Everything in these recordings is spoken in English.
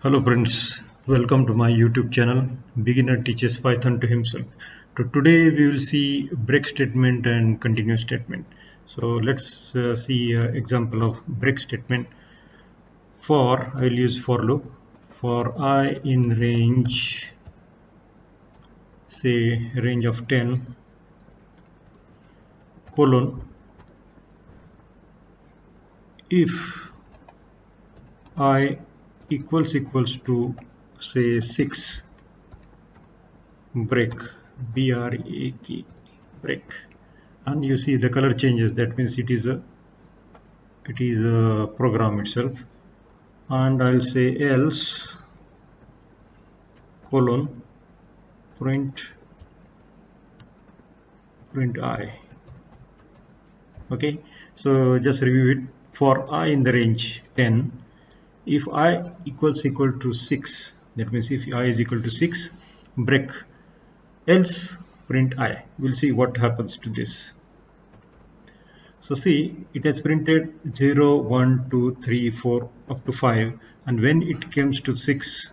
Hello friends, welcome to my YouTube channel Beginner Teaches Python to Himself. Today we will see break statement and continue statement. So let's see an example of break statement. For I will use for loop. For I in range, say range of 10 colon, if I equals to say 6, break, break, break, and you see the color changes. That means it is a program itself. And I'll say else colon print I. Okay, so just review it. For I in the range 10, if I equals to 6, that means if I is equal to 6, break, else print I. We'll see what happens to this. So see, it has printed 0, 1, 2, 3, 4 up to 5, and when it comes to 6,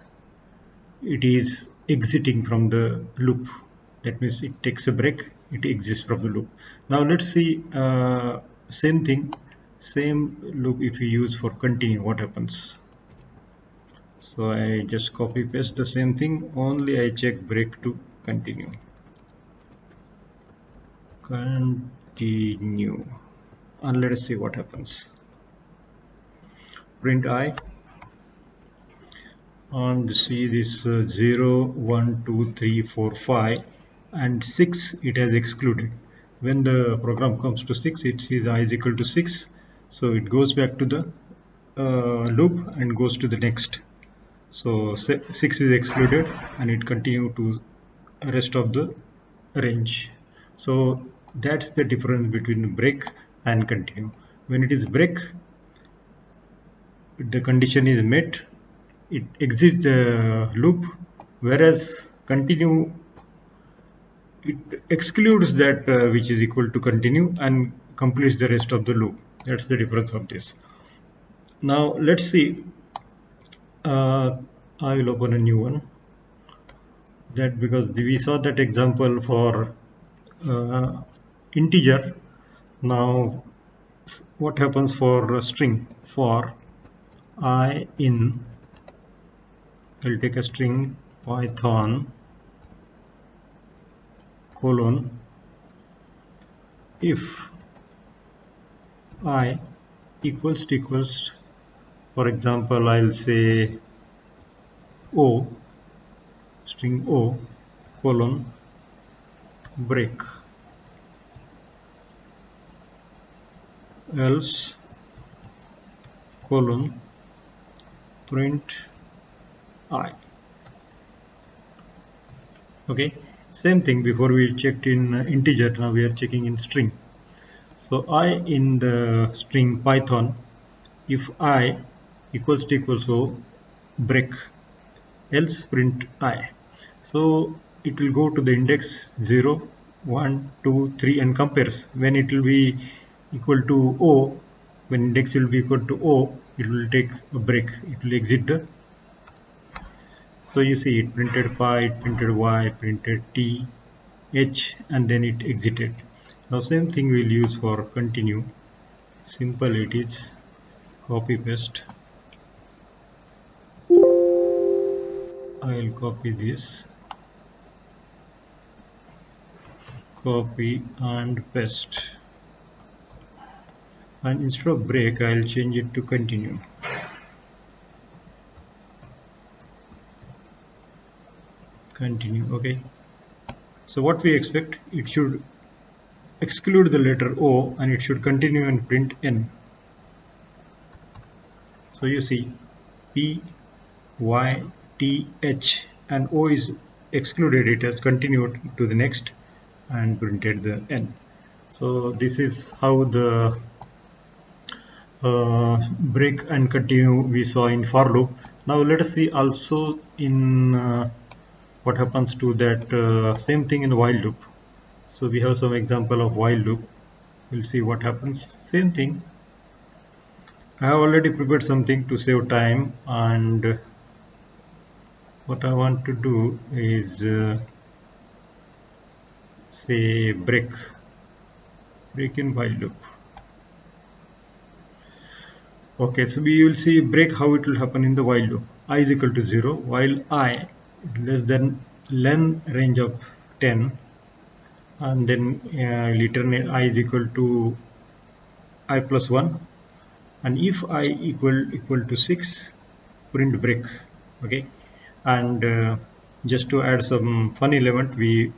it is exiting from the loop. That means it takes a break, it exists from the loop. Now let's see same loop if we use for continue, what happens. So I just copy paste the same thing, only I check break to continue. Continue, and let us see what happens. Print I, and see this 0, 1, 2, 3, 4, 5 and 6 it has excluded. When the program comes to 6, it sees I is equal to 6, so it goes back to the loop and goes to the next. So 6 is excluded and it continue to rest of the range. So that's the difference between break and continue. When it is break, the condition is met, it exits the loop, whereas continue, it excludes that which is equal to continue and completes the rest of the loop. That's the difference of this. Now let's see, I will open a new one, that because we saw that example for integer. Now what happens for a string? For I in, I'll take a string Python colon, if I equals, for example I'll say O, string O colon break, else colon print I. Okay, same thing, before we checked in integer, now we are checking in string. So I in the string Python, if I equals O break, else print I. So it will go to the index 0, 1, 2, 3 and compares. When it will be equal to O, when index will be equal to O, it will take a break, it will exit the. So you see it printed pi, it printed y, printed t, h, and then it exited. Now same thing we'll use for continue. Simple it is, copy paste. I'll copy this, copy and paste, and instead of break I'll change it to continue. Continue. Okay, so what we expect, it should exclude the letter O and it should continue and print N. So you see P, Y, T, H and O is excluded, it has continued to the next and printed the N. So this is how the break and continue we saw in for loop. Now let us see also in what happens to that same thing in while loop. So we have some example of while loop. We'll see what happens. Same thing, I have already prepared something to save time, and what I want to do is say break in while loop. Okay, so we will see break how it will happen in the while loop. I is equal to 0 while I is less than len range of 10, and then return I is equal to I plus 1, and if I equal to 6, print break. Okay, and just to add some fun element, we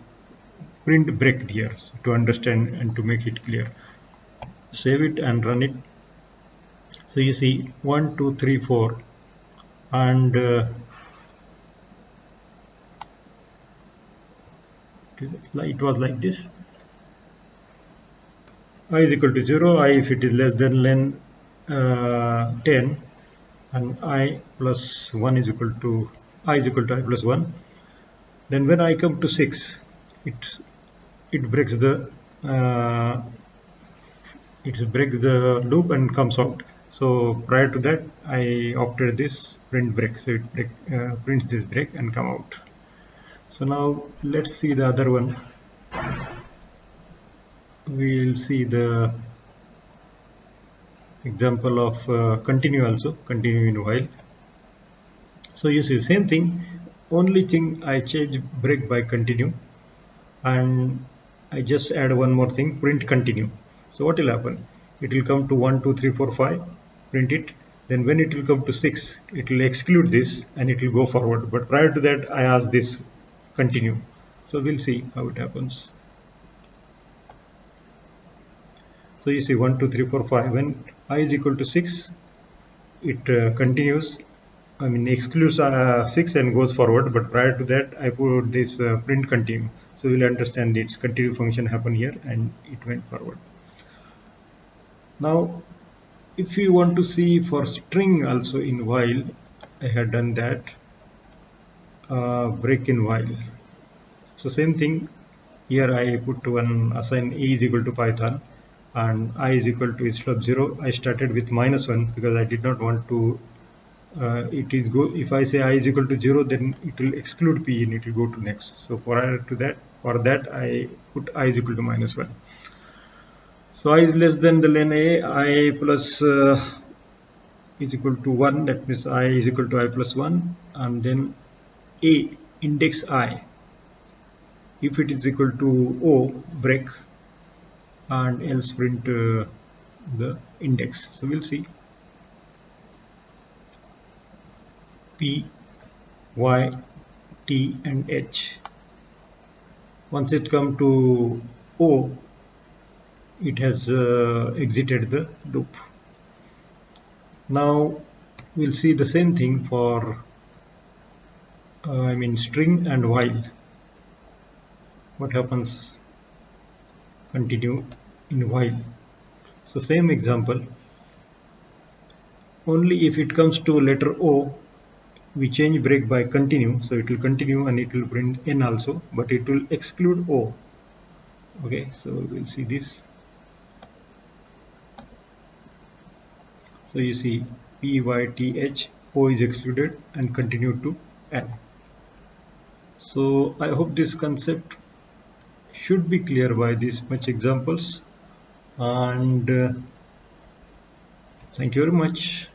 print break here to understand and to make it clear. Save it and run it. So you see 1 2 3 4, and it was like this. I is equal to 0, I if it is less than len 10, and I plus 1 is equal to I is equal to I plus 1. Then when I come to 6, it breaks the loop and comes out. So prior to that I opted this print break, so it prints this break and come out. So now let's see the other one. We'll see the example of continue, also continue in while. So you see same thing, only thing I change break by continue, and I just add one more thing, print continue. So what will happen, it will come to 1 2 3 4 5, print it. Then when it will come to 6, it will exclude this and it will go forward, but prior to that I ask this continue. So we'll see how it happens. So you see 1 2 3 4 5, when I is equal to 6, it continues, I mean excludes 6 and goes forward, but prior to that I put this print continue. So we'll understand its continue function happen here and it went forward. Now if you want to see for string also in while, I had done that break in while. So same thing here, I put one assign a is equal to Python, and I is equal to instead of 0 I started with -1 because I did not want to it is go if I say I is equal to 0, then it will exclude p and it will go to next. So prior to that, for that I put I is equal to -1. So I is less than the len a, I plus is equal to 1, that means I is equal to I plus 1, and then a index I, if it is equal to O, break, and else print the index. So we'll see P, Y, T and H. Once it come to O, it has exited the loop. Now we'll see the same thing for string and while. What happens continue in while. So same example, only if it comes to letter O, we change break by continue, so it will continue and it will print n also, but it will exclude O. Okay, so we'll see this. So you see P, Y, T, H, O is excluded and continue to N. So I hope this concept should be clear by this much examples, and thank you very much.